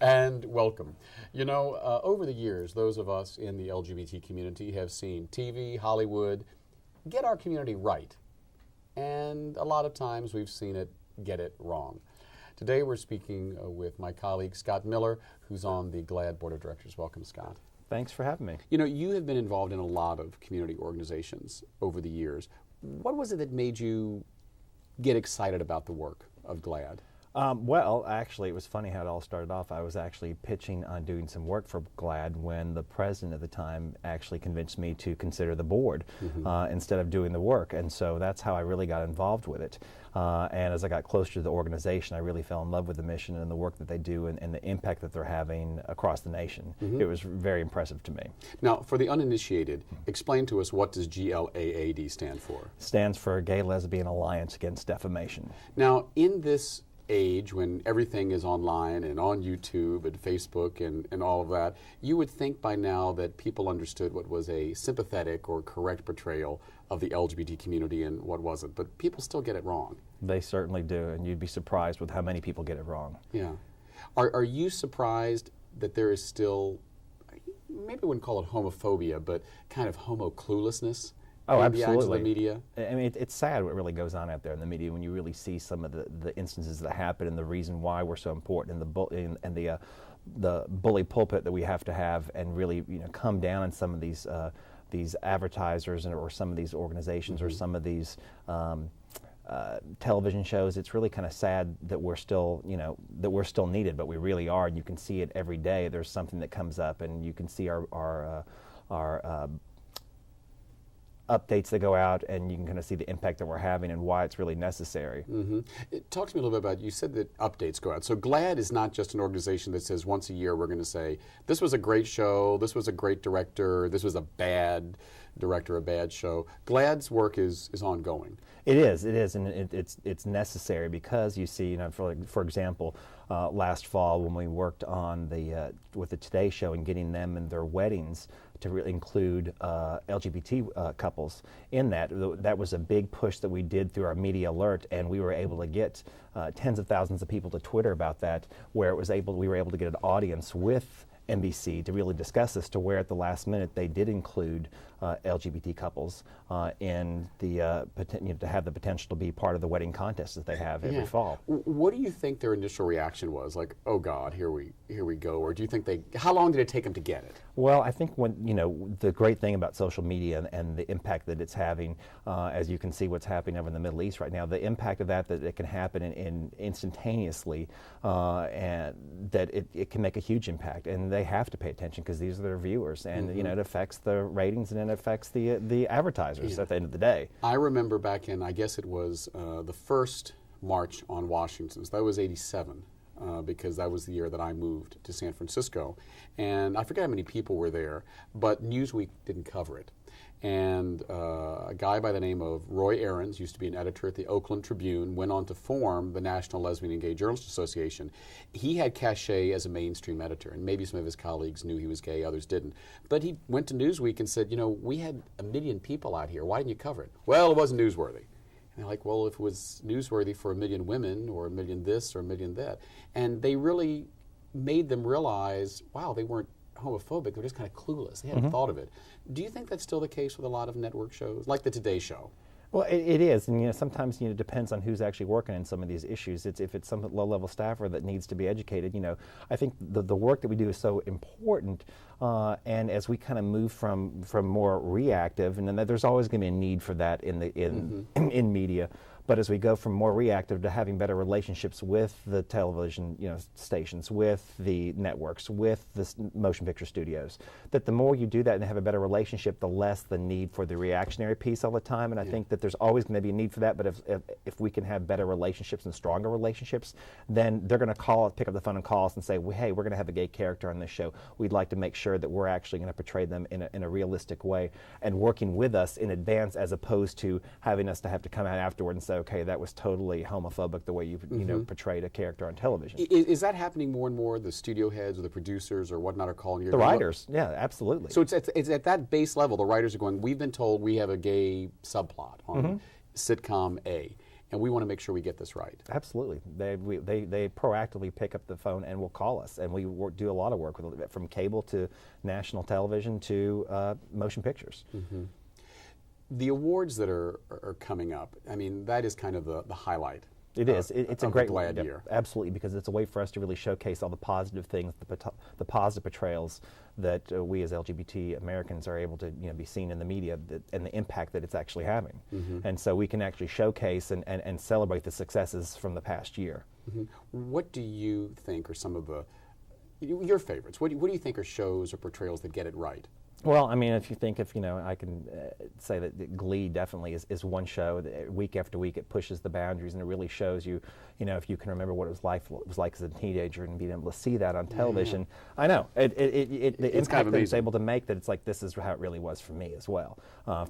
And welcome. You know, over the years, those of us in the LGBT community have seen TV, Hollywood, get our community right. And a lot of times we've seen it get it wrong. Today we're speaking with my colleague Scott Miller, who's on the GLAAD Board of Directors. Welcome, Scott. Thanks for having me. You know, you have been involved in a lot of community organizations over the years. What was it that made you get excited about the work of GLAAD? Well, actually, it was funny how it all started off. I was actually pitching on doing some work for GLAAD when the president at the time actually convinced me to consider the board instead of doing the work. And so that's how I really got involved with it. And as I got closer to the organization, I really fell in love with the mission and the work that they do and the impact that they're having across the nation. It was very impressive to me. Now, for the uninitiated, explain to us, what does GLAAD stand for? Stands for Gay Lesbian Alliance Against Defamation. Now, in this age when everything is online and on YouTube and Facebook and all of that, you would think by now that people understood what was a sympathetic or correct portrayal of the LGBT community and what wasn't, but people still get it wrong. They certainly do, and you'd be surprised with how many people get it wrong. Yeah. Are you surprised that there is still, maybe I wouldn't call it homophobia, but kind of homo cluelessness? Oh, absolutely. The media? I mean, it's sad what really goes on out there in the media when you really see some of the instances that happen and the reason why we're so important and the bully pulpit that we have to have and really come down on some of these advertisers or some of these organizations or some of these television shows. It's really kind of sad that we're still needed, but we really are. And you can see it every day. There's something that comes up, and you can see our updates that go out, and you can kind of see the impact that we're having and why it's really necessary. Talk to me a little bit about, you said that updates go out. So GLAAD is not just an organization that says once a year we're going to say, this was a great show, this was a great director, this was a bad director, a bad show. GLAAD's work is ongoing. It is, and it's necessary because you see, for example, last fall when we worked on with the Today Show and getting them and their weddings to really include LGBT couples in that. That was a big push that we did through our media alert, and we were able to get tens of thousands of people to Twitter about that, where we were able to get an audience with NBC to really discuss this, to where at the last minute they did include LGBT couples in the to have the potential to be part of the wedding contest that they have every fall. What do you think their initial reaction was? Like, oh God, here we go, or do you think how long did it take them to get it? Well, I think the great thing about social media and the impact that it's having, as you can see what's happening over in the Middle East right now, the impact of that it can happen in instantaneously, and that it can make a huge impact, and they have to pay attention because these are their viewers, and it affects the ratings and it affects the advertisers at the end of the day. I remember back in, I guess it was the first March on Washington, so that was '87. Because that was the year that I moved to San Francisco. And I forget how many people were there, but Newsweek didn't cover it. And a guy by the name of Roy Aarons, used to be an editor at the Oakland Tribune, went on to form the National Lesbian and Gay Journalists Association. He had cachet as a mainstream editor, and maybe some of his colleagues knew he was gay, others didn't. But he went to Newsweek and said, we had 1 million people out here. Why didn't you cover it? Well, it wasn't newsworthy. And they're like, well, if it was newsworthy for 1 million women, or 1 million this, or 1 million that. And they really made them realize, wow, they weren't homophobic, they're just kind of clueless. They hadn't thought of it. Do you think that's still the case with a lot of network shows, like the Today Show? Well, it is, and sometimes it depends on who's actually working in some of these issues. If it's some low-level staffer that needs to be educated, I think the work that we do is so important. And as we kind of move from more reactive, and then there's always going to be a need for that in media. But as we go from more reactive to having better relationships with the television stations, with the networks, with the motion picture studios, that the more you do that and have a better relationship, the less the need for the reactionary piece all the time. And I think that there's always going to be a need for that. But if we can have better relationships and stronger relationships, then they're going to pick up the phone and call us and say, well, hey, we're going to have a gay character on this show. We'd like to make sure that we're actually going to portray them in a realistic way, and working with us in advance, as opposed to having us to have to come out afterward and say, okay, that was totally homophobic the way you portrayed a character on television. Is that happening more and more? The studio heads or the producers or whatnot are calling you? The writers, yeah, absolutely. So it's at that base level. The writers are going, we've been told we have a gay subplot on sitcom A. and we want to make sure we get this right. Absolutely. They proactively pick up the phone and will call us, and we do a lot of work with from cable to national television to motion pictures. Mm-hmm. The awards that are coming up, I mean, that is kind of the highlight. It is. It's a great GLAAD year. Absolutely, because it's a way for us to really showcase all the positive things, the positive portrayals that we as LGBT Americans are able to be seen in the media, and the impact that it's actually having. Mm-hmm. And so we can actually showcase and celebrate the successes from the past year. Mm-hmm. What do you think are some of your favorites? What do you think are shows or portrayals that get it right? Well, I mean, if you think of, I can say that GLAAD definitely is one show that week after week it pushes the boundaries, and it really shows you, if you can remember what it was like as a teenager and being able to see that on television. Yeah. I know the impact kind of that it's able to make, that it's like, this is how it really was for me as well.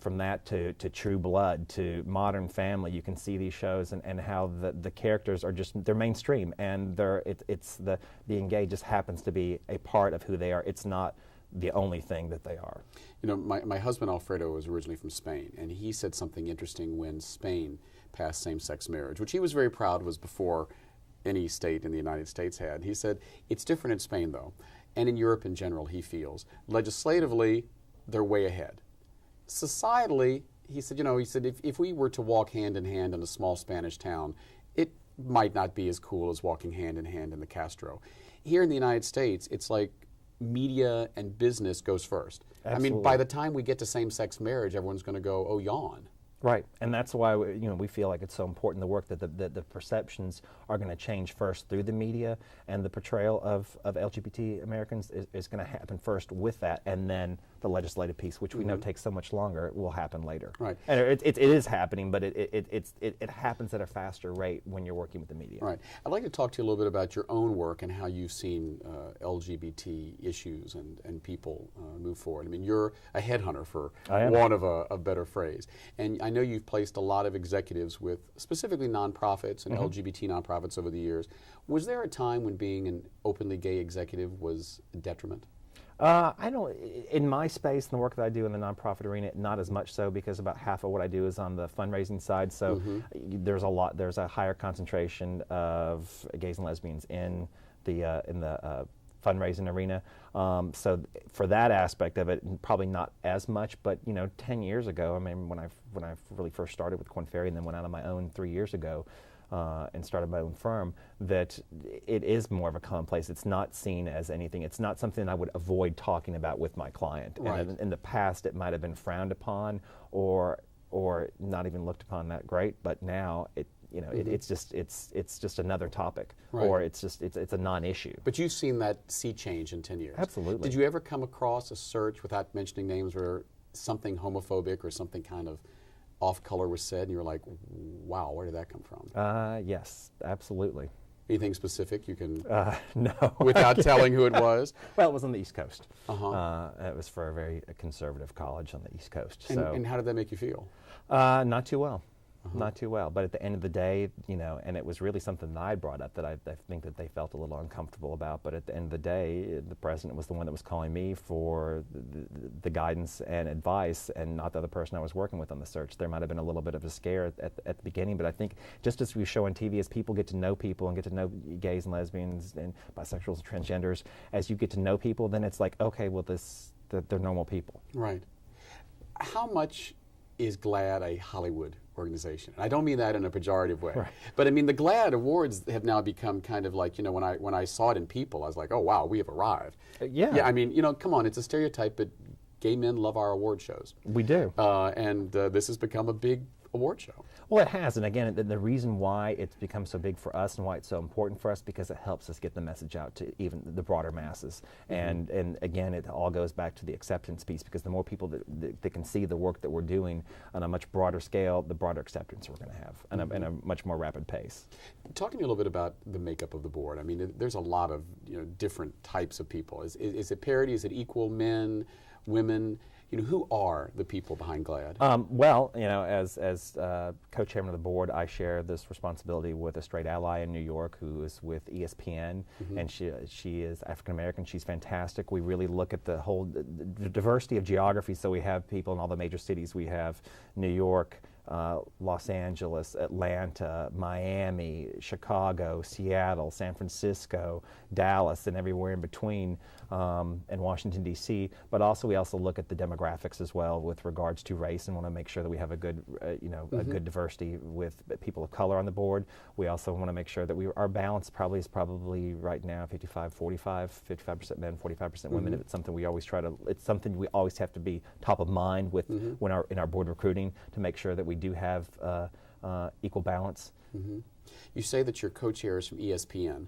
From that to True Blood to Modern Family, you can see these shows and how the characters are they're mainstream, and the being gay just happens to be a part of who they are. It's not the only thing that they are. My husband Alfredo was originally from Spain, and he said something interesting when Spain passed same-sex marriage, which he was very proud was before any state in the United States had. He said, it's different in Spain, though, and in Europe in general, he feels. Legislatively, they're way ahead. Societally, he said, if we were to walk hand in hand in a small Spanish town, it might not be as cool as walking hand in hand in the Castro. Here in the United States, it's like media and business goes first. Absolutely. I mean, by the time we get to same-sex marriage, everyone's going to go, oh, yawn. Right, and that's why we feel like it's so important, the work that the perceptions are going to change first through the media, and the portrayal of LGBT Americans is going to happen first with that, and then the legislative piece, which we know takes so much longer, will happen later. Right, and it is happening, but it happens at a faster rate when you're working with the media. Right. I'd like to talk to you a little bit about your own work and how you've seen LGBT issues and people move forward. I mean, you're a headhunter, for want of a better phrase, and I know you've placed a lot of executives with specifically nonprofits and LGBT nonprofits over the years. Was there a time when being an openly gay executive was a detriment? I don't, in my space and the work that I do in the nonprofit arena, not as much so, because about half of what I do is on the fundraising side. So there's a higher concentration of gays and lesbians in the fundraising arena. So for that aspect of it, probably not as much. But 10 years ago, I mean, when I really first started with Korn Ferry and then went out on my own 3 years ago, and started my own firm, that it is more of a commonplace. It's not seen as anything. It's not something I would avoid talking about with my client. Right. And in the past, it might have been frowned upon or not even looked upon that great. But now it's just another topic, right. Or it's a non-issue. But you've seen that sea change in 10 years. Absolutely. Did you ever come across a search, without mentioning names, where something homophobic or something kind of off-color was said, and you were like, wow, where did that come from? Yes, absolutely. Anything specific you can, no. without telling who it was? Well, it was on the East Coast. Uh-huh. It was for a very conservative college on the East Coast. And how did that make you feel? Not too well. Not too well, but at the end of the day, and it was really something that I brought up that I think that they felt a little uncomfortable about, but at the end of the day, the president was the one that was calling me for the guidance and advice, and not the other person I was working with on the search. There might have been a little bit of a scare at the beginning, but I think just as we show on TV, as people get to know people and get to know gays and lesbians and bisexuals and transgenders, as you get to know people, then it's like, okay, well, they're normal people. Right. How much is GLAAD a Hollywood organization? I don't mean that in a pejorative way, right. But I mean the GLAAD Awards have now become kind of like, when I saw it in people, I was like, oh wow, we have arrived. Yeah. I mean, come on, it's a stereotype, but gay men love our award shows. We do. And this has become a big award show. Well, it has, and again, the reason why it's become so big for us and why it's so important for us, because it helps us get the message out to even the broader masses. And again, it all goes back to the acceptance piece, because the more people that can see the work that we're doing on a much broader scale, the broader acceptance we're going to have, and a much more rapid pace. Talk to me a little bit about the makeup of the board. I mean, there's a lot of different types of people. Is it parity? Is it equal men, women? Who are the people behind GLAAD? Well, as co-chairman of the board, I share this responsibility with a straight ally in New York who is with ESPN, and she is African American. She's fantastic. We really look at the whole the diversity of geography. So we have people in all the major cities. We have New York, Los Angeles, Atlanta, Miami, Chicago, Seattle, San Francisco, Dallas, and everywhere in between, and Washington, D.C. But also, we also look at the demographics as well with regards to race, and want to make sure that we have a good, a good diversity with people of color on the board. We also want to make sure that our balance is probably right now 55% men, 45% women. It's something we always it's something we always have to be top of mind with in our board recruiting, to make sure that we do have equal balance. You say that your co-chair is from ESPN.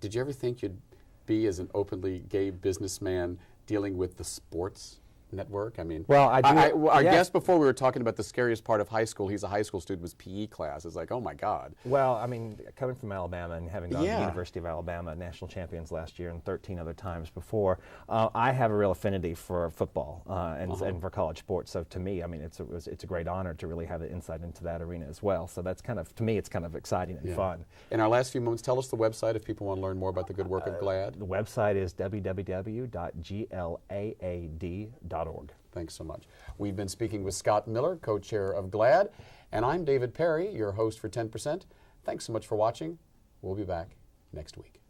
Did you ever think you'd be as an openly gay businessman dealing with the sports network? I mean, well, I guess before we were talking about the scariest part of high school, he's a high school student, was PE class. It's like, oh my God. Well, I mean, coming from Alabama and having gone to the University of Alabama, national champions last year and 13 other times before, I have a real affinity for football and for college sports. So to me, I mean, it's a great honor to really have an insight into that arena as well. So that's to me, it's kind of exciting and fun. In our last few moments, tell us the website if people want to learn more about the good work of GLAAD. The website is www.glaad.org. Thanks so much. We've been speaking with Scott Miller, co-chair of GLAAD, and I'm David Perry, your host for 10%. Thanks so much for watching. We'll be back next week.